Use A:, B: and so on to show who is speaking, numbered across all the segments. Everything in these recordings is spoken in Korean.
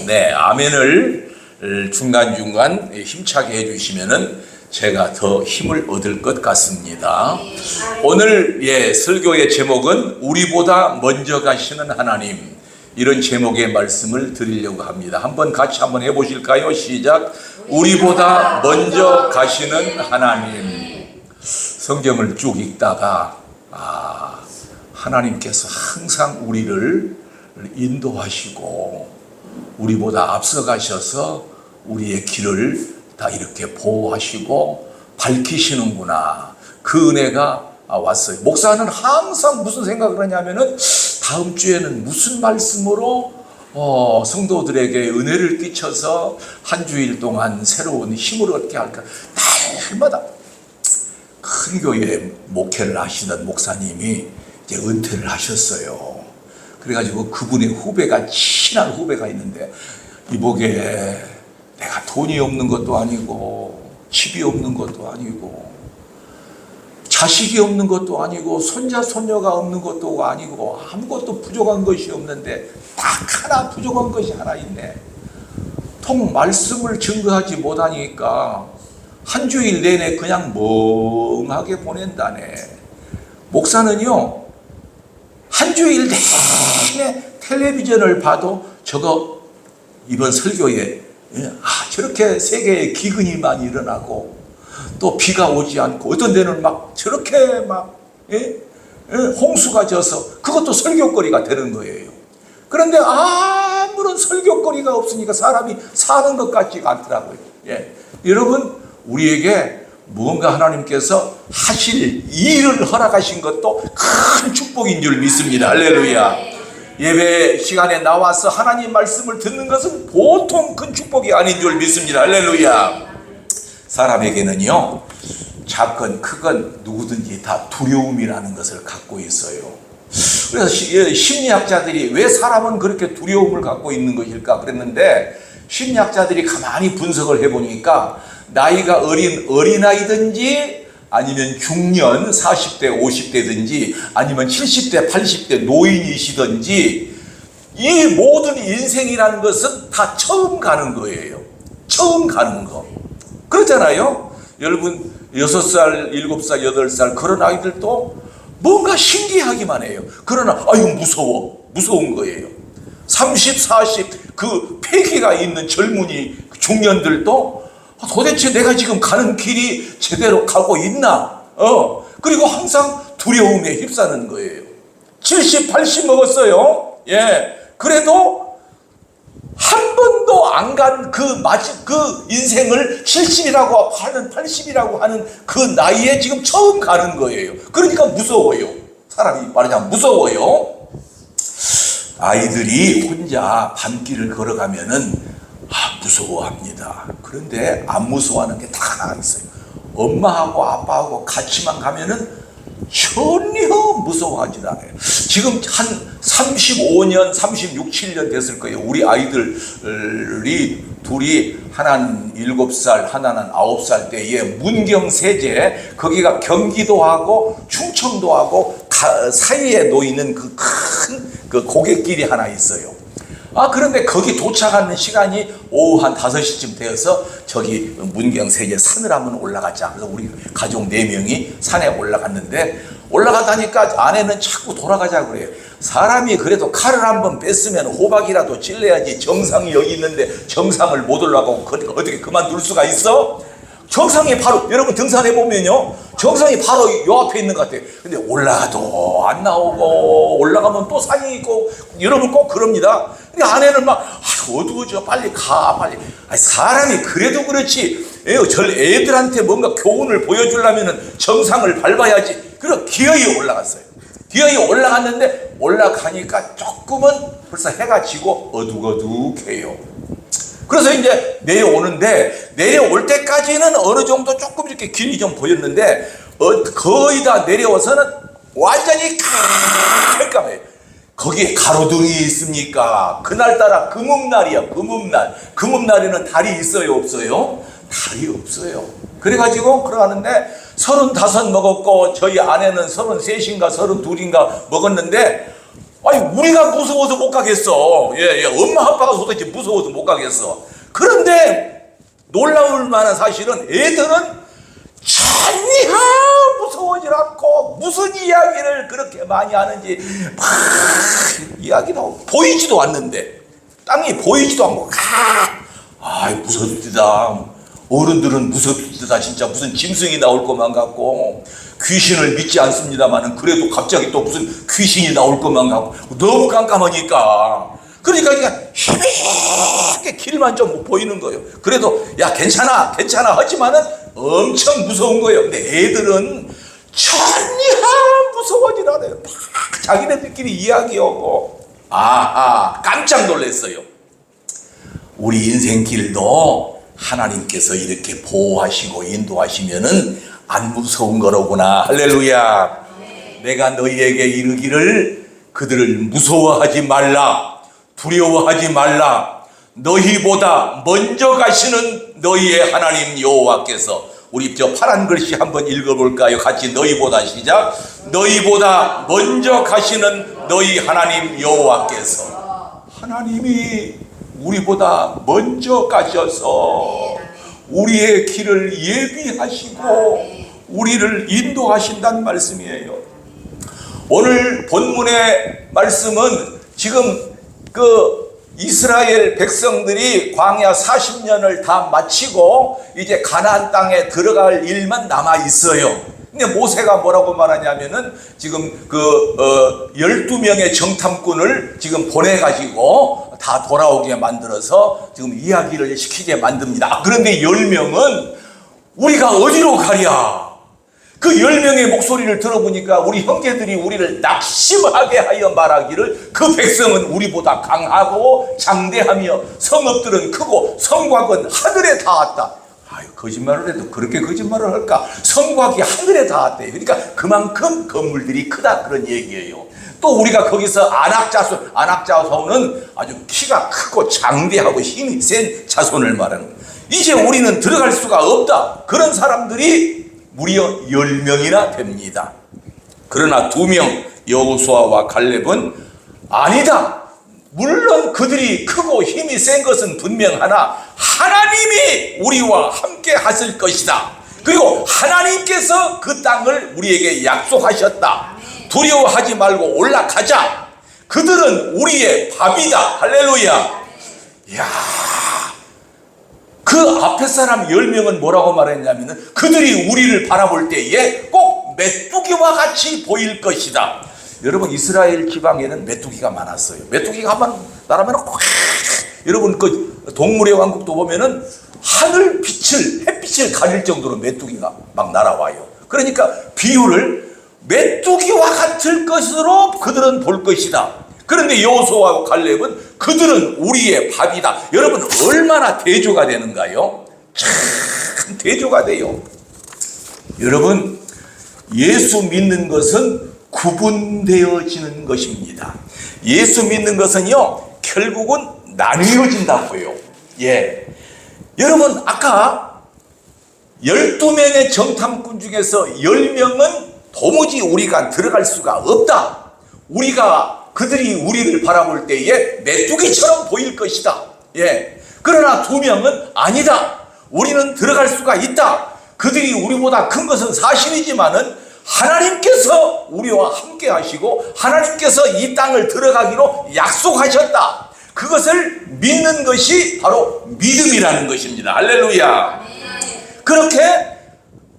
A: 네, 아멘을 중간중간 힘차게 해주시면은 제가 더 힘을 얻을 것 같습니다. 오늘 설교의 제목은 우리보다 먼저 가시는 하나님, 이런 제목의 말씀을 드리려고 합니다. 같이 한번 해보실까요? 시작. 우리보다 먼저 가시는 하나님. 성경을 쭉 읽다가 하나님께서 항상 우리를 인도하시고 우리보다 앞서가셔서 우리의 길을 다 이렇게 보호하시고 밝히시는구나. 그 은혜가 왔어요. 목사는 항상 무슨 생각을 하냐면은 다음 주에는 무슨 말씀으로 성도들에게 은혜를 끼쳐서 한 주일 동안 새로운 힘을 얻게 할까. 날마다 큰 교회 목회를 하시던 목사님이 이제 은퇴를 하셨어요. 그래가지고 그분의 후배가, 친한 후배가 있는데, 이보게 내가 돈이 없는 것도 아니고 집이 없는 것도 아니고 자식이 없는 것도 아니고 손자 손녀가 없는 것도 아니고 아무것도 부족한 것이 없는데 딱 하나 부족한 것이 하나 있네. 통 말씀을 증거하지 못하니까 한 주일 내내 그냥 멍하게 보낸다네. 목사는요, 한 주일 내내 텔레비전을 봐도 저거 이번 설교에 저렇게 세계에 기근이 많이 일어나고 또 비가 오지 않고 어떤 데는 막 저렇게 홍수가 져서 그것도 설교거리가 되는 거예요. 그런데 아무런 설교거리가 없으니까 사람이 사는 것 같지가 않더라고요. 여러분, 우리에게 무언가 하나님께서 하실 일을 허락하신 것도 큰 축복인 줄 믿습니다. 할렐루야. 예배 시간에 나와서 하나님 말씀을 듣는 것은 보통 큰 축복이 아닌 줄 믿습니다. 할렐루야. 사람에게는요, 작건 크건 누구든지 다 두려움이라는 것을 갖고 있어요. 그래서 심리학자들이 왜 사람은 그렇게 두려움을 갖고 있는 것일까 그랬는데, 심리학자들이 가만히 분석을 해보니까 나이가 어린 어린아이든지 아니면 중년 40대 50대든지 아니면 70대 80대 노인이시든지 이 모든 인생이라는 것은 다 처음 가는 거예요. 처음 가는 거. 그렇잖아요. 여러분 6살, 7살, 8살 그런 아이들도 뭔가 신기하기만 해요. 그러나 무서운 거예요. 30, 40 그 패기가 있는 젊은이 중년들도 도대체 내가 지금 가는 길이 제대로 가고 있나? 그리고 항상 두려움에 휩싸는 거예요. 70, 80 먹었어요. 그래도 한 번도 안 간 그 인생을 70이라고 하는 80이라고 하는 그 나이에 지금 처음 가는 거예요. 그러니까 무서워요. 사람이 말하자면 무서워요. 아이들이 혼자 밤길을 걸어가면은 무서워합니다. 그런데 안 무서워하는 게 다 하나 있어요. 엄마하고 아빠하고 같이만 가면은 전혀 무서워하지 않아요. 지금 한 35년, 36, 7년 됐을 거예요. 우리 아이들이 둘이 하나는 7살, 하나는 9살 때에 문경세제, 거기가 경기도하고 충청도하고 사이에 놓이는 그 큰 고갯길이 하나 있어요. 그런데 거기 도착하는 시간이 오후 한 5시쯤 되어서 저기 문경세제 산을 한번 올라가자. 그래서 우리 가족 4명이 산에 올라갔는데, 올라가다니까 아내는 자꾸 돌아가자 그래요. 사람이 그래도 칼을 한번 뺐으면 호박이라도 찔러야지 정상이 여기 있는데 정상을 못 올라가고 어떻게 그만둘 수가 있어? 정상이 바로, 여러분 등산해보면요, 정상이 바로 요 앞에 있는 것 같아요. 근데 올라가도 안 나오고 올라가면 또 산이 있고, 여러분 꼭 그럽니다. 근데 아내는 막 어두워져, 빨리 가, 빨리. 사람이 그래도 그렇지, 애들한테 뭔가 교훈을 보여주려면 정상을 밟아야지. 그래서 기어이 올라갔어요. 기어이 올라갔는데 올라가니까 조금은 벌써 해가 지고 어둑어둑해요. 그래서 이제 내려올 때까지는 어느 정도 조금 이렇게 길이 좀 보였는데, 거의 다 내려와서는 완전히 깜깜해요. 거기에 가로등이 있습니까? 그날따라 금음날이야, 금음날. 금음날에는 달이 있어요, 없어요? 달이 없어요. 그래가지고 걸어가는데 35 먹었고, 저희 아내는 33인가 32인가 먹었는데, 아니 우리가 무서워서 못 가겠어. 예, 엄마 아빠가 도대체 무서워서 못 가겠어. 그런데 놀라울 만한 사실은 애들은 전혀 무서워질 않고 무슨 이야기를 그렇게 많이 하는지 막 이야기도 보이지도 않는데, 땅이 보이지도 않고 무섭다. 어른들은 무섭다. 진짜 무슨 짐승이 나올 것만 같고, 귀신을 믿지 않습니다만은 그래도 갑자기 또 무슨 귀신이 나올 것만 같고 너무 깜깜하니까, 그러니까 그냥 희미하게 길만 좀 보이는 거예요. 그래도 야 괜찮아 하지만은 엄청 무서운 거예요. 근데 애들은 전혀 무서워질 않아요. 막 자기네들끼리 이야기하고 깜짝 놀랐어요. 우리 인생길도 하나님께서 이렇게 보호하시고 인도하시면은 안 무서운 거로구나. 할렐루야. 내가 너희에게 이르기를 그들을 무서워하지 말라, 두려워하지 말라. 너희보다 먼저 가시는 너희의 하나님 여호와께서. 우리 저 파란 글씨 한번 읽어볼까요? 같이 너희보다 시작. 너희보다 먼저 가시는 너희 하나님 여호와께서. 하나님이 우리보다 먼저 가셔서 우리의 길을 예비하시고 우리를 인도하신다는 말씀이에요. 오늘 본문의 말씀은 지금 이스라엘 백성들이 광야 40년을 다 마치고 이제 가나안 땅에 들어갈 일만 남아 있어요. 근데 모세가 뭐라고 말하냐면은 지금 12명의 정탐꾼을 지금 보내가지고 다 돌아오게 만들어서 지금 이야기를 시키게 만듭니다. 그런데 10명은 우리가 어디로 가랴? 그 10명의 목소리를 들어보니까 우리 형제들이 우리를 낙심하게 하여 말하기를 그 백성은 우리보다 강하고 장대하며 성읍들은 크고 성곽은 하늘에 닿았다. 거짓말을 해도 그렇게 거짓말을 할까? 성곽이 하늘에 닿았대요. 그러니까 그만큼 건물들이 크다, 그런 얘기예요. 또 우리가 거기서 안악자손은 아주 키가 크고 장대하고 힘이 센 자손을 말하는 거예요. 이제 우리는 들어갈 수가 없다. 그런 사람들이 무려 10명이나 됩니다. 그러나 2명 여호수아와 갈렙은 아니다. 물론 그들이 크고 힘이 센 것은 분명하나 하나님이 우리와 함께 하실 것이다. 그리고 하나님께서 그 땅을 우리에게 약속하셨다. 두려워하지 말고 올라가자. 그들은 우리의 밥이다. 할렐루야. 이야, 그 앞에 사람 10명은 뭐라고 말했냐면은 그들이 우리를 바라볼 때에 꼭 메뚜기와 같이 보일 것이다. 여러분, 이스라엘 지방에는 메뚜기가 많았어요. 메뚜기가 한번 날아면 여러분 그 동물의 왕국도 보면은 햇빛을 가릴 정도로 메뚜기가 막 날아와요. 그러니까 비유를 메뚜기와 같을 것으로 그들은 볼 것이다. 그런데 여호수아와 갈렙은 그들은 우리의 밥이다. 여러분, 얼마나 대조가 되는가요? 참 대조가 돼요. 여러분, 예수 믿는 것은 구분되어지는 것입니다. 예수 믿는 것은요, 결국은 나뉘어진다고요. 예. 여러분, 아까 12명의 정탐꾼 중에서 10명은 도무지 우리가 들어갈 수가 없다. 그들이 우리를 바라볼 때에 메뚜기처럼 보일 것이다. 예. 그러나 2명은 아니다. 우리는 들어갈 수가 있다. 그들이 우리보다 큰 것은 사실이지만은 하나님께서 우리와 함께 하시고 하나님께서 이 땅을 들어가기로 약속하셨다. 그것을 믿는 것이 바로 믿음이라는 것입니다. 할렐루야. 그렇게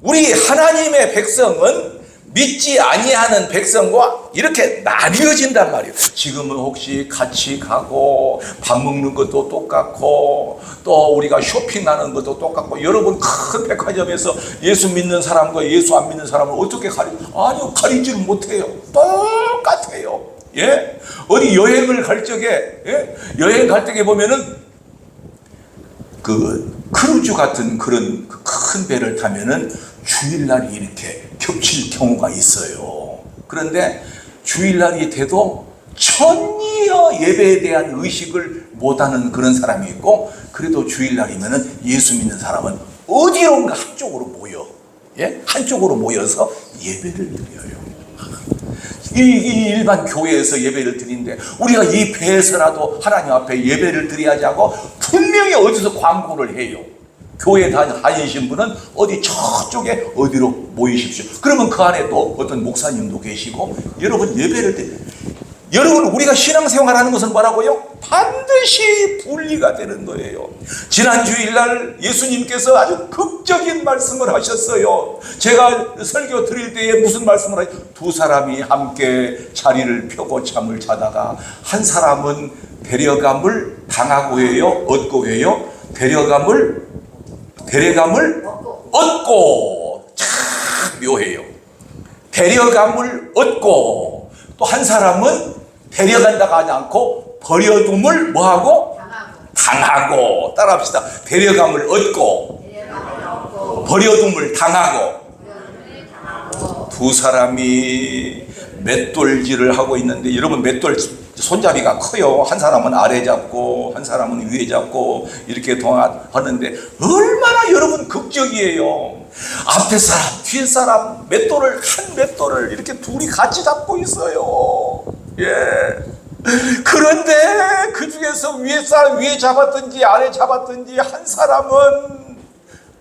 A: 우리 하나님의 백성은 믿지 아니하는 백성과 이렇게 나뉘어진단 말이에요. 지금은 혹시 같이 가고 밥 먹는 것도 똑같고 또 우리가 쇼핑하는 것도 똑같고, 여러분 큰 백화점에서 예수 믿는 사람과 예수 안 믿는 사람을 어떻게 아니요, 가리지를 못해요. 똑같아요. 예? 어디 여행을 갈 적에, 예? 여행 갈 적에 보면은 그 크루즈 같은 그런 큰 배를 타면은 주일날이 이렇게 겹칠 경우가 있어요. 그런데 주일날이 돼도 전혀 예배에 대한 의식을 못하는 그런 사람이 있고, 그래도 주일날이면은 예수 믿는 사람은 어디론가 한쪽으로 모여, 예? 한쪽으로 모여서 예배를 드려요. 이 일반 교회에서 예배를 드리는데 우리가 이 배에서라도 하나님 앞에 예배를 드려야지 하고 분명히 어디서 광고를 해요. 교회에 다니신 분은 어디 저쪽에 어디로 모이십시오. 그러면 그 안에 또 어떤 목사님도 계시고 여러분 예배를 여러분 우리가 신앙생활하는 것은 뭐라고요? 반드시 분리가 되는 거예요. 지난 주일날 예수님께서 아주 극적인 말씀을 하셨어요. 제가 설교 드릴 때에 무슨 말씀을 하셨어요? 두 사람이 함께 자리를 펴고 잠을 자다가 한 사람은 데려감을 당하고 해요? 얻고 해요? 데려감을 얻고. 참 묘해요. 데려감을 얻고 또 한 사람은 데려간다고 하지 않고 버려둠을 뭐하고? 당하고. 따라합시다. 데려감을 얻고 버려둠을 당하고. 두 사람이 맷돌질을 하고 있는데 여러분 맷돌 손잡이가 커요. 한 사람은 아래 잡고 한 사람은 위에 잡고 이렇게 하는데 얼마나 여러분 극적이에요. 앞에 사람 뒤에 사람 맷돌을 한 맷돌을 이렇게 둘이 같이 잡고 있어요. 예. 그런데 그 중에서 위에 사람 위에 잡았든지 아래 잡았든지 한 사람은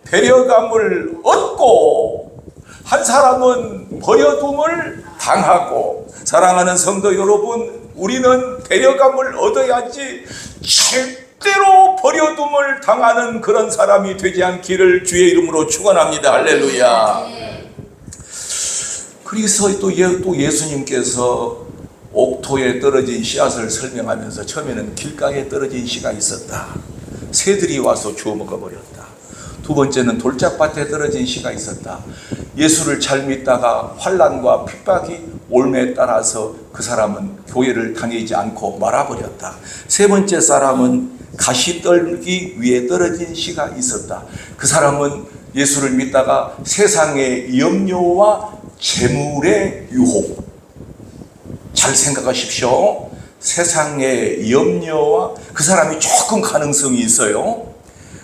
A: 데려감을 얻고 한 사람은 버려둠을 당하고. 사랑하는 성도 여러분, 우리는 데려감을 얻어야지 절대로 버려둠을 당하는 그런 사람이 되지 않기를 주의 이름으로 축원합니다. 할렐루야. 그래서 또 예수님께서 옥토에 떨어진 씨앗을 설명하면서 처음에는 길가에 떨어진 씨가 있었다. 새들이 와서 주워 먹어버렸다. 두 번째는 돌짝밭에 떨어진 씨가 있었다. 예수를 잘 믿다가 환난과 핍박이 올매에 따라서 그 사람은 교회를 다니지 않고 말아버렸다. 세 번째 사람은 가시떨기 위에 떨어진 씨가 있었다. 그 사람은 예수를 믿다가 세상의 염려와 재물의 유혹, 잘 생각하십시오. 세상의 염려와 그 사람이 조금 가능성이 있어요.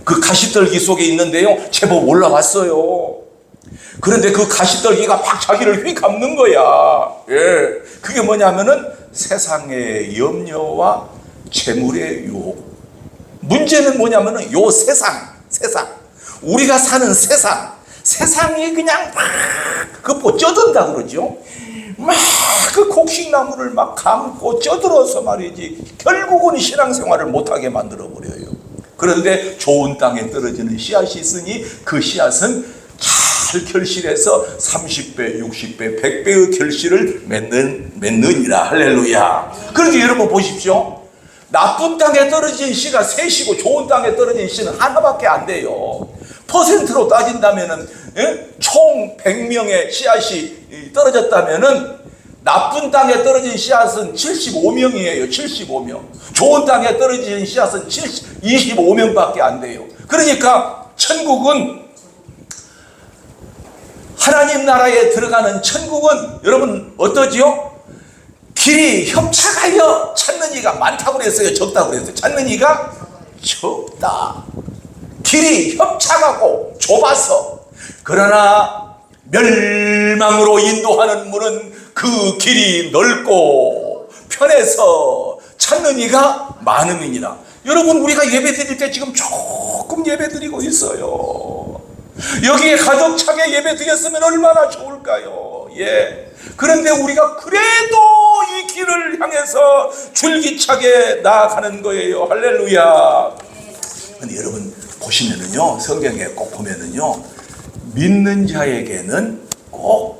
A: 그 가시떨기 속에 있는데요, 제법 올라왔어요. 그런데 그 가시떨기가 막 자기를 휘감는 거야. 예, 그게 뭐냐면은 세상의 염려와 재물의 유혹. 문제는 뭐냐면은 요 세상 우리가 사는 세상이 그냥 막 쪄든다 그러죠. 막 그 곡식나무를 막 감고 쪄들어서 말이지 결국은 신앙생활을 못하게 만들어 버려요. 그런데 좋은 땅에 떨어지는 씨앗이 있으니 그 씨앗은 잘 결실해서 30배, 60배, 100배의 결실을 맺느니라. 할렐루야. 그런데 여러분 보십시오. 나쁜 땅에 떨어진 씨가 셋이고 좋은 땅에 떨어진 씨는 하나밖에 안 돼요. 퍼센트로 따진다면은 총 100명의 씨앗이 떨어졌다면은 나쁜 땅에 떨어진 씨앗은 75명이에요. 75명. 좋은 땅에 떨어진 씨앗은 25명밖에 안 돼요. 그러니까 천국은, 하나님 나라에 들어가는 천국은 여러분 어떠지요? 길이 협착하여 찾는 이가 많다고 그랬어요? 적다고 그랬어요? 찾는 이가 적다. 길이 협착하고 좁아서. 그러나 멸망으로 인도하는 문은 그 길이 넓고 편해서 찾는 이가 많음이니라. 여러분, 우리가 예배 드릴 때 지금 조금 예배 드리고 있어요. 여기에 가득 차게 예배 드렸으면 얼마나 좋을까요? 예. 그런데 우리가 그래도 이 길을 향해서 줄기차게 나아가는 거예요. 할렐루야. 근데 여러분 보시면은요, 성경에 꼭 보면은요, 믿는 자에게는 꼭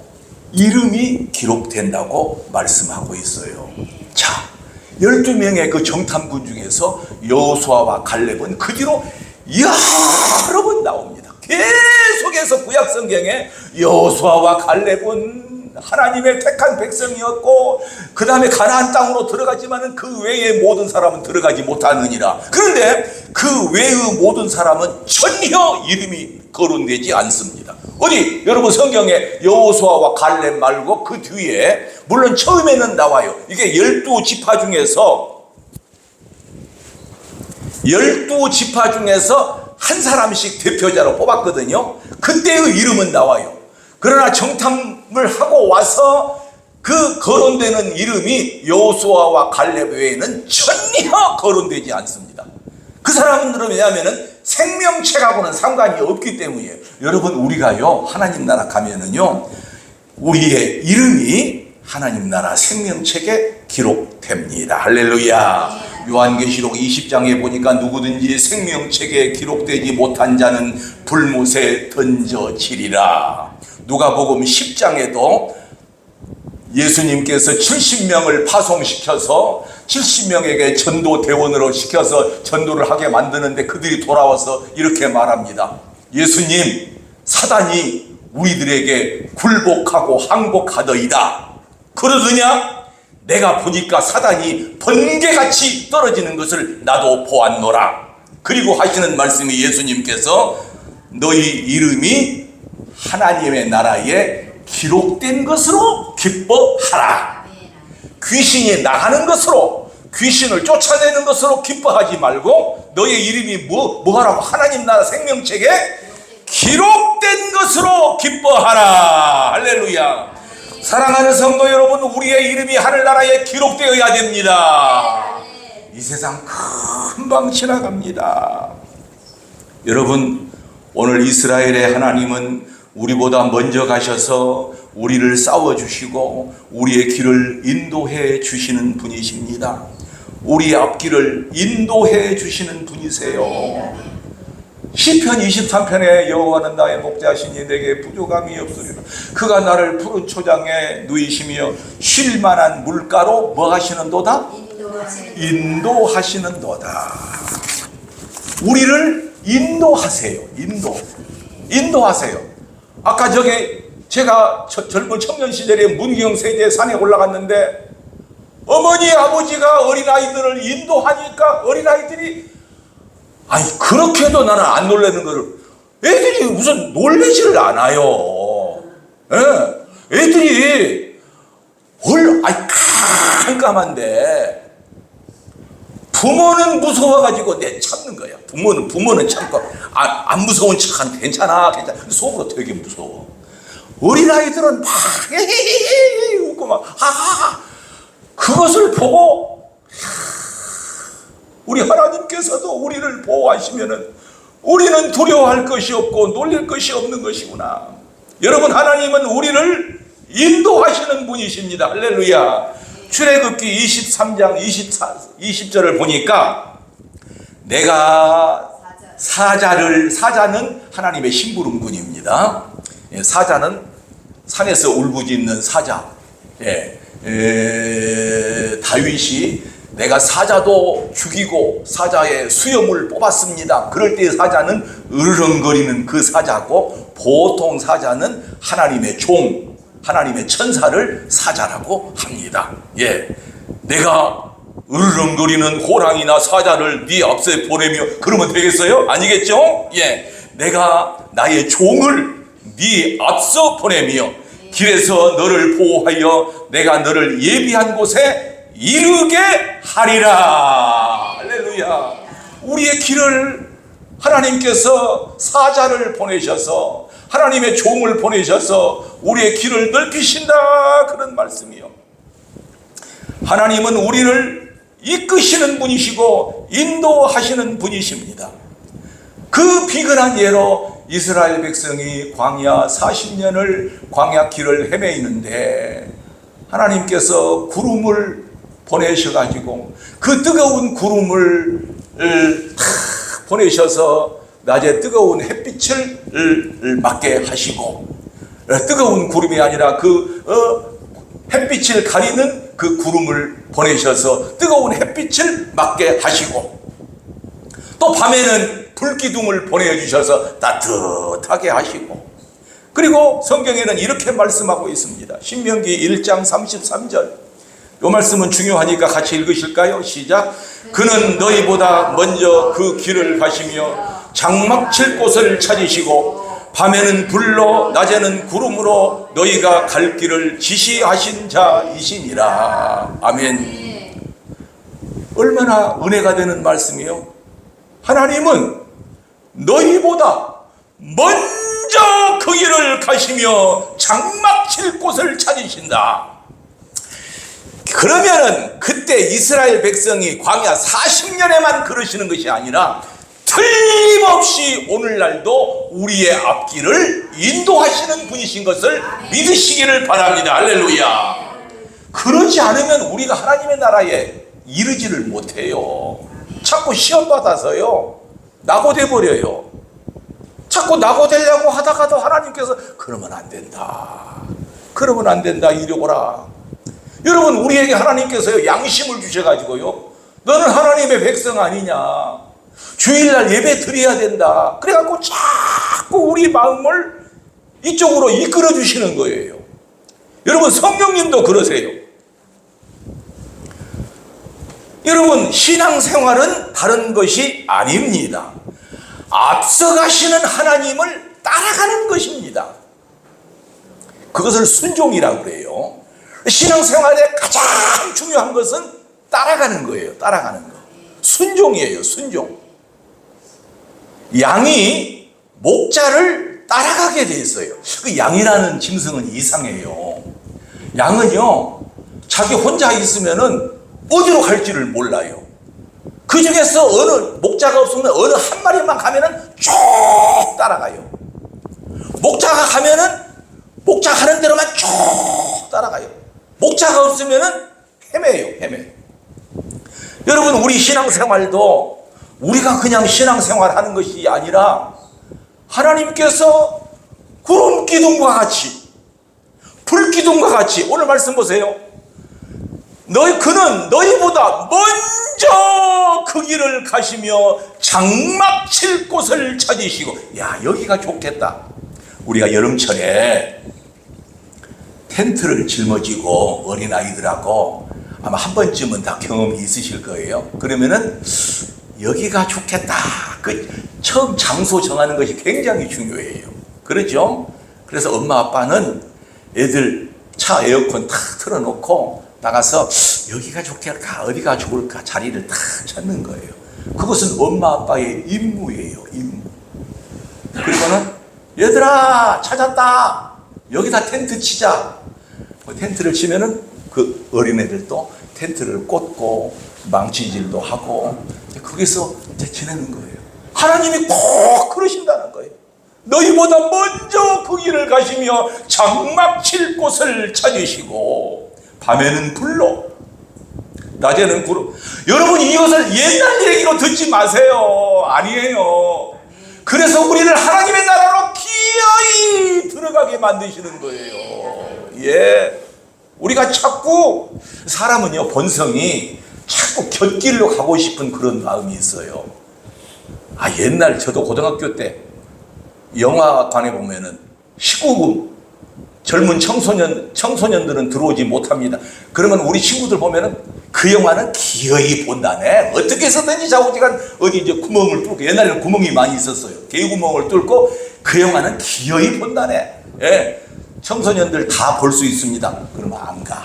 A: 이름이 기록된다고 말씀하고 있어요. 자, 12명의 그 정탐꾼 중에서 여호수아와 갈렙은 그 뒤로 여러 번 나옵니다. 계속해서 구약 성경에 여호수아와 갈렙은 하나님의 택한 백성이었고 그 다음에 가나안 땅으로 들어가지만은 그 외의 모든 사람은 들어가지 못하느니라. 그런데 그 외의 모든 사람은 전혀 이름이 거론되지 않습니다. 어디 여러분 성경에 여호수아와 갈렙 말고 그 뒤에 물론 처음에는 나와요. 이게 12지파 중에서 한 사람씩 대표자로 뽑았거든요. 그때의 이름은 나와요. 그러나 정탐을 하고 와서 그 거론되는 이름이 여호수아와 갈렙 외에는 전혀 거론되지 않습니다. 그 사람들은 왜냐하면 생명책하고는 상관이 없기 때문이에요. 여러분, 우리가요 하나님 나라 가면은요 우리의 이름이 하나님 나라 생명책에 기록됩니다. 할렐루야. 요한계시록 20장에 보니까 누구든지 생명책에 기록되지 못한 자는 불못에 던져지리라. 누가복음 10장에도 예수님께서 70명을 파송시켜서 70명에게 전도대원으로 시켜서 전도를 하게 만드는데 그들이 돌아와서 이렇게 말합니다. 예수님, 사단이 우리들에게 굴복하고 항복하더이다. 그러더냐? 내가 보니까 사단이 번개같이 떨어지는 것을 나도 보았노라. 그리고 하시는 말씀이 예수님께서 너희 이름이 하나님의 나라에 기록된 것으로 기뻐하라. 귀신이 나가는 것으로, 귀신을 쫓아내는 것으로 기뻐하지 말고 너의 이름이 뭐하라고? 하나님 나라 생명책에 기록된 것으로 기뻐하라. 할렐루야. 사랑하는 성도 여러분, 우리의 이름이 하늘나라에 기록되어야 됩니다. 이 세상 금방 지나갑니다. 여러분, 오늘 이스라엘의 하나님은 우리보다 먼저 가셔서 우리를 싸워주시고 우리의 길을 인도해 주시는 분이십니다. 우리의 앞길을 인도해 주시는 분이세요. 시편 23편에 여호와는 나의 목자시니 내게 부족함이 없으리라. 그가 나를 푸른 초장에 누이시며 쉴 만한 물가로 뭐 하시는도다? 인도하시는도다. 우리를 인도하세요. 인도하세요. 아까 제가 젊은 청년 시절에 문경 세제 산에 올라갔는데 어머니 아버지가 어린아이들을 인도하니까 어린아이들이 그렇게도 나는 안 놀라는 거를, 애들이 우선 놀라지를 않아요. 예. 애들이 깜깜한데 부모는 무서워가지고 내 참는 거야. 부모는 참고 안 무서운 척하면 괜찮아. 속으로 되게 무서워. 어린아이들은 막 웃고 막 그것을 보고 우리 하나님께서도 우리를 보호하시면은 우리는 두려워할 것이 없고 놀랄 것이 없는 것이구나. 여러분, 하나님은 우리를 인도하시는 분이십니다. 할렐루야. 출애굽기 23장 20절을 보니까 내가 사자는 하나님의 심부름꾼입니다. 사자는 산에서 울부짖는 사자. 다윗이 내가 사자도 죽이고 사자의 수염을 뽑았습니다. 그럴 때 사자는 으르렁거리는 그 사자고, 보통 사자는 하나님의 종, 하나님의 천사를 사자라고 합니다. 내가 으르렁거리는 호랑이나 사자를 네 앞에 보내며 그러면 되겠어요? 아니겠죠? 내가 나의 종을 네 앞서 보내며 길에서 너를 보호하여 내가 너를 예비한 곳에 이르게 하리라. 할렐루야. 우리의 길을 하나님께서 사자를 보내셔서, 하나님의 종을 보내셔서 우리의 길을 넓히신다, 그런 말씀이요. 하나님은 우리를 이끄시는 분이시고 인도하시는 분이십니다. 그 비근한 예로 이스라엘 백성이 광야 40년을 광야 길을 헤매이는데 하나님께서 구름을 보내셔가지고 그 뜨거운 구름을 보내셔서 낮에 뜨거운 햇빛을 맞게 하시고, 뜨거운 구름이 아니라 햇빛을 가리는 그 구름을 보내셔서 뜨거운 햇빛을 맞게 하시고, 또 밤에는 불기둥을 보내주셔서 따뜻하게 하시고, 그리고 성경에는 이렇게 말씀하고 있습니다. 신명기 1장 33절. 이 말씀은 중요하니까 같이 읽으실까요? 시작. 그는 너희보다 먼저 그 길을 가시며 장막 칠 곳을 찾으시고 밤에는 불로 낮에는 구름으로 너희가 갈 길을 지시하신 자이시니라. 아멘. 얼마나 은혜가 되는 말씀이요. 하나님은 너희보다 먼저 그 길을 가시며 장막 칠 곳을 찾으신다. 그러면은 그때 이스라엘 백성이 광야 40년에만 그러시는 것이 아니라 틀림없이 오늘날도 우리의 앞길을 인도하시는 분이신 것을 믿으시기를 바랍니다. 할렐루야. 그러지 않으면 우리가 하나님의 나라에 이르지를 못해요. 자꾸 시험 받아서요 낙오돼 버려요. 자꾸 낙오되려고 하다가도 하나님께서 그러면 안 된다, 그러면 안 된다, 이리 오라. 여러분, 우리에게 하나님께서요 양심을 주셔가지고요, 너는 하나님의 백성 아니냐, 주일날 예배 드려야 된다, 그래갖고 자꾸 우리 마음을 이쪽으로 이끌어 주시는 거예요. 여러분, 성령님도 그러세요. 여러분, 신앙생활은 다른 것이 아닙니다. 앞서가시는 하나님을 따라가는 것입니다. 그것을 순종이라고 그래요. 신앙생활의 가장 중요한 것은 따라가는 거예요. 따라가는 거. 순종이에요. 순종. 양이 목자를 따라가게 돼 있어요. 그 양이라는 짐승은 이상해요. 양은요, 자기 혼자 있으면은 어디로 갈지를 몰라요. 그 중에서 어느 목자가 없으면 어느 한 마리만 가면은 쭉 따라가요. 목자가 가면은 목자 가는 대로만 쭉 따라가요. 목자가 없으면은 헤매요. 여러분, 우리 신앙생활도 우리가 그냥 신앙생활 하는 것이 아니라 하나님께서 구름 기둥과 같이, 불 기둥과 같이, 오늘 말씀 보세요. 그는 너희보다 먼저 그 길을 가시며 장막 칠 곳을 찾으시고. 야, 여기가 좋겠다. 우리가 여름철에 텐트를 짊어지고 어린아이들하고 아마 한 번쯤은 다 경험이 있으실 거예요. 그러면은 여기가 좋겠다, 그 처음 장소 정하는 것이 굉장히 중요해요. 그렇죠? 그래서 엄마 아빠는 애들 차 에어컨 탁 틀어놓고 나가서 여기가 좋겠다, 어디가 좋을까 자리를 탁 찾는 거예요. 그것은 엄마 아빠의 임무예요. 임무. 그리고는 얘들아 찾았다, 여기다 텐트 치자. 텐트를 치면은 그 어린애들도 텐트를 꽂고 망치질도 하고 거기서 이제 지내는 거예요. 하나님이 꼭 그러신다는 거예요. 너희보다 먼저 그 길을 가시며 장막 칠 곳을 찾으시고 밤에는 불로 낮에는 구름. 여러분, 이것을 옛날 얘기로 듣지 마세요. 아니에요. 그래서 우리를 하나님의 나라로 기어이 들어가게 만드시는 거예요. 예. 우리가 자꾸, 사람은요 본성이 자꾸 곁길로 가고 싶은 그런 마음이 있어요. 옛날 저도 고등학교 때 영화관에 보면은 19금 젊은 청소년들은 들어오지 못합니다. 그러면 우리 친구들 보면은 그 영화는 기어이 본다네. 어떻게 해서든지 자우지간 어디 이제 구멍을 뚫고, 옛날에는 구멍이 많이 있었어요. 개구멍을 뚫고 그 영화는 기어이 본다네. 예. 청소년들 다 볼 수 있습니다. 그러면 안 가.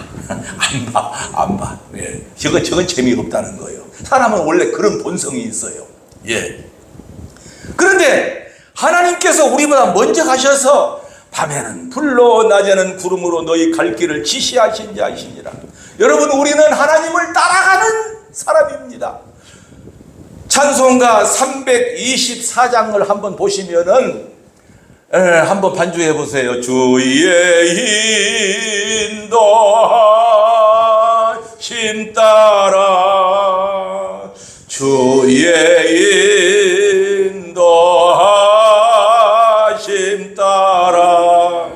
A: 안 봐. 예. 저건 재미없다는 거예요. 사람은 원래 그런 본성이 있어요. 예. 그런데 하나님께서 우리보다 먼저 가셔서 밤에는 불로 낮에는 구름으로 너희 갈 길을 지시하신 자이시니라. 여러분, 우리는 하나님을 따라가는 사람입니다. 찬송가 324장을 한번 보시면은 한번 반주해 보세요. 주의 인도하심 따라, 주의 인도하심 따라,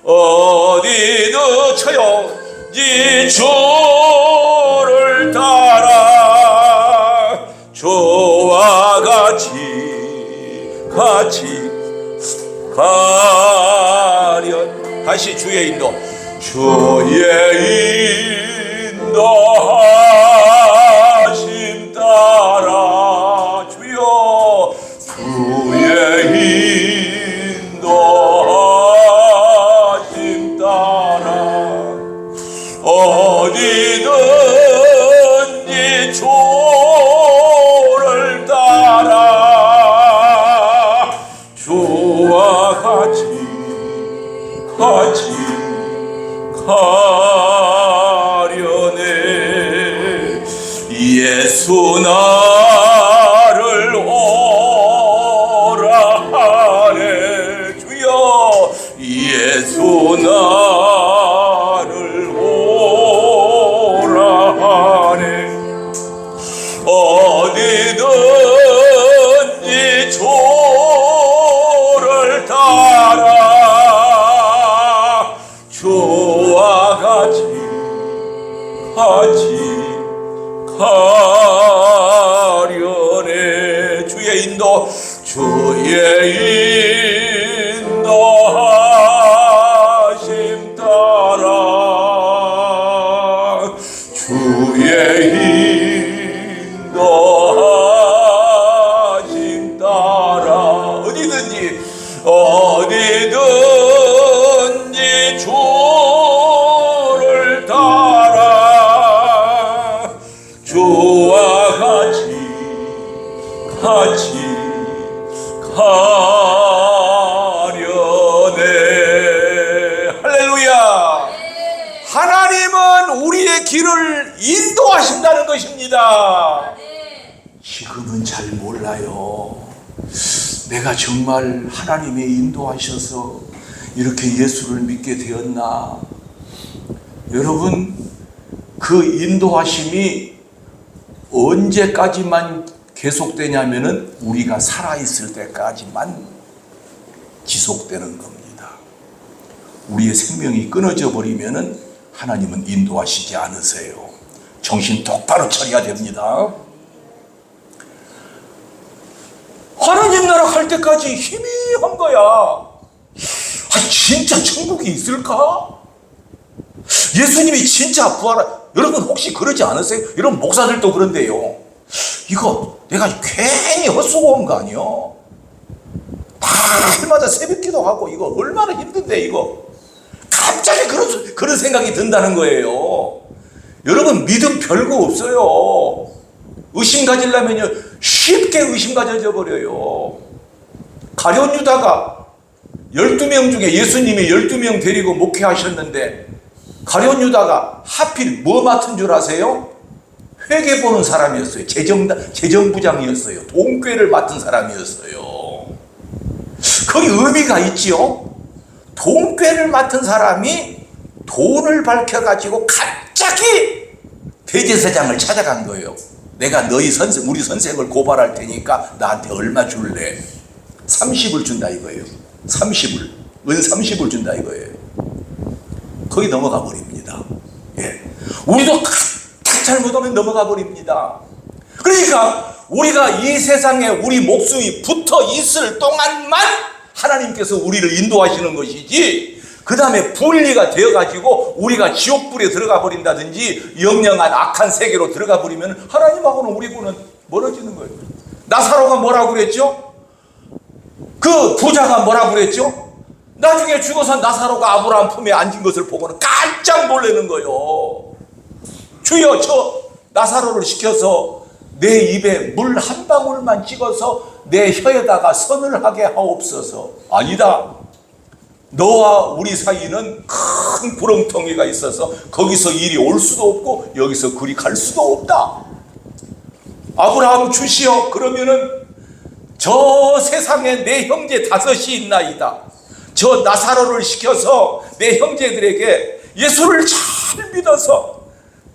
A: 어디도 처용지 주를 따라, 주와 같이 가련. 다시 주의 인도. 주의 인도하심 따라, 주여 주의 인도하심 따라, 어디든지 주를 따라, 주와 같이 가련해. 나를 오라 하네. 주여 예수 나를 오라 하네. 어디든지 주를 따라 주와 같이 가려네. 주의 인도 인도하심 따라 주의 인도하심 따라 어디든지 주를 따라 주와 같이 가려네. 할렐루야. 하나님은 우리의 길을 인도하신다는 것입니다. 지금은 잘 몰라요. 내가 정말 하나님이 인도하셔서 이렇게 예수를 믿게 되었나? 여러분, 그 인도하심이 언제까지만 계속되냐면은 우리가 살아있을 때까지만 지속되는 겁니다. 우리의 생명이 끊어져 버리면은 하나님은 인도하시지 않으세요. 정신 똑바로 차려야 됩니다. 하나님 나라 갈 때까지 희미한 거야. 진짜 천국이 있을까? 예수님이 진짜 부활하... 여러분 혹시 그러지 않으세요? 여러분 목사들도 그런데요. 이거 내가 괜히 헛수고한 거 아니요? 달마다 새벽기도 하고 이거 얼마나 힘든데 이거. 갑자기 그런 생각이 든다는 거예요. 여러분 믿음 별거 없어요. 의심 가지려면요 쉽게 의심 가져져 버려요. 가룟 유다가 12명 중에 예수님이 12명 데리고 목회하셨는데 가룟 유다가 하필 뭐 맡은 줄 아세요? 회계 보는 사람이었어요. 재정부장이었어요. 돈꾀를 맡은 사람이었어요. 거기 의미가 있지요. 돈꾀를 맡은 사람이 돈을 밝혀가지고 갑자기 대제사장을 찾아간 거예요. 내가 너희 우리 선생을 고발할 테니까 나한테 얼마 줄래? 30을 준다 이거예요. 30을. 은 30을 준다 이거예요. 거기 넘어가 버립니다. 예. 우리도 딱 잘못하면 넘어가 버립니다. 그러니까 우리가 이 세상에 우리 목숨이 붙어 있을 동안만 하나님께서 우리를 인도하시는 것이지, 그 다음에 분리가 되어가지고 우리가 지옥불에 들어가 버린다든지 영영한 악한 세계로 들어가 버리면 하나님하고는 우리하고는 멀어지는 거예요. 나사로가 뭐라고 그랬죠? 그 부자가 뭐라고 그랬죠? 나중에 죽어서 나사로가 아브라함 품에 앉은 것을 보고는 깜짝 놀라는 거예요. 주여, 저 나사로를 시켜서 내 입에 물 한 방울만 찍어서 내 혀에다가 선을 하게 하옵소서. 아니다. 너와 우리 사이는 큰 구렁텅이가 있어서 거기서 이리 올 수도 없고 여기서 그리 갈 수도 없다. 아브라함 주시오. 그러면은 저 세상에 내 형제 5이 있나이다. 저 나사로를 시켜서 내 형제들에게 예수를 잘 믿어서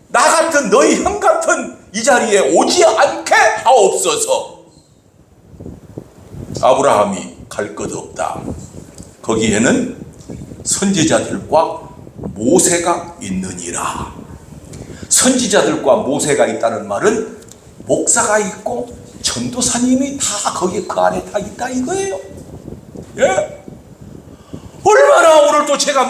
A: 나 같은 너희 형 같은 이 자리에 오지 않게 하옵소서. 아브라함이 갈 것 없다. 거기에는 선지자들과 모세가 있느니라. 선지자들과 모세가 있다는 말은 목사가 있고 전도사님이 다 거기 그 안에 다 있다 이거예요. 예? 얼마나 오늘 또 제가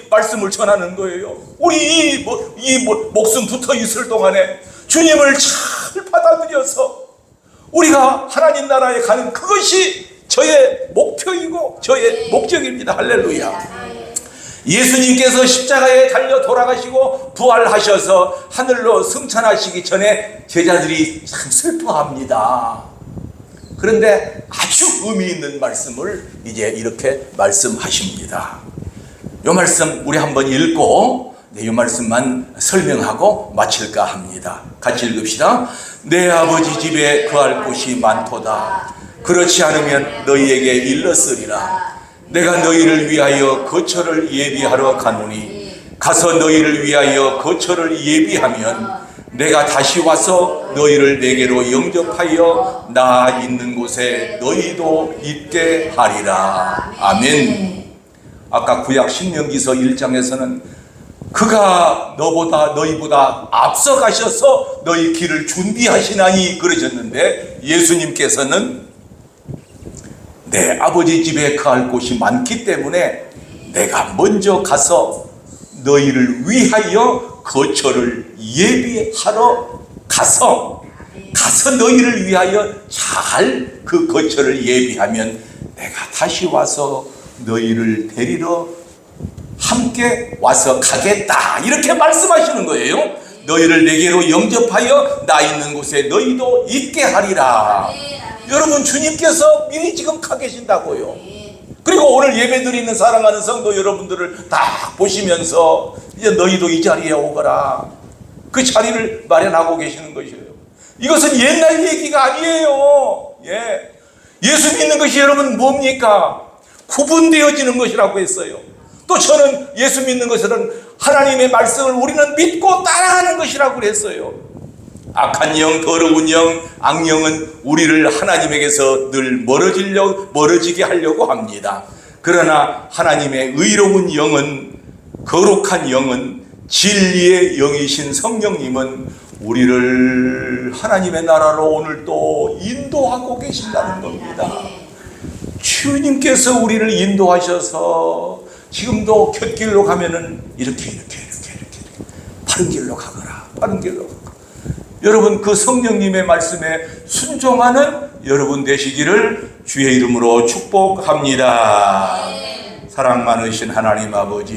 A: 말씀을 전하는 거예요. 우리 이 목숨 붙어 있을 동안에 주님을 잘 받아들여서 우리가 하나님 나라에 가는 그것이 저의 목표이고 저의 목적입니다. 할렐루야. 예수님께서 십자가에 달려 돌아가시고 부활하셔서 하늘로 승천하시기 전에 제자들이 참 슬퍼합니다. 그런데 아주 의미 있는 말씀을 이제 이렇게 말씀하십니다. 이 말씀 우리 한번 읽고 이 말씀만 설명하고 마칠까 합니다. 같이 읽읍시다. 내 아버지 집에 거할 곳이 많도다. 그렇지 않으면 너희에게 일렀으리라. 내가 너희를 위하여 거처를 예비하러 가노니 가서 너희를 위하여 거처를 예비하면 내가 다시 와서 너희를 내게로 영접하여 나 있는 곳에 너희도 있게 하리라. 아멘. 아까 구약 신명기서 1장에서는 그가 너희보다 앞서 가셔서 너희 길을 준비하시나니 그러셨는데, 예수님께서는 내 아버지 집에 거할 곳이 많기 때문에 내가 먼저 가서 너희를 위하여 거처를 예비하러 가서 너희를 위하여 잘 그 거처를 예비하면 내가 다시 와서 너희를 데리러 함께 와서 가겠다, 이렇게 말씀하시는 거예요. 너희를 내게로 영접하여 나 있는 곳에 너희도 있게 하리라. 여러분, 주님께서 미리 지금 가 계신다고요. 그리고 오늘 예배 드리는 사랑하는 성도 여러분들을 딱 보시면서 이제 너희도 이 자리에 오거라, 그 자리를 마련하고 계시는 것이에요. 이것은 옛날 얘기가 아니에요. 예수 믿는 것이 여러분 뭡니까? 구분되어지는 것이라고 했어요. 또 저는 예수 믿는 것은 하나님의 말씀을 우리는 믿고 따라하는 것이라고 그랬어요. 악한 영, 더러운 영, 악령은 우리를 하나님에게서 늘 멀어지게 하려고 합니다. 그러나 하나님의 의로운 영은, 거룩한 영은, 진리의 영이신 성령님은 우리를 하나님의 나라로 오늘 또 인도하고 계신다는 겁니다. 주님께서 우리를 인도하셔서 지금도 곁길로 가면은 이렇게 바른 길로 가거라, 바른 길로 가거라. 여러분, 그 성령님의 말씀에 순종하는 여러분 되시기를 주의 이름으로 축복합니다. 사랑 많으신 하나님 아버지,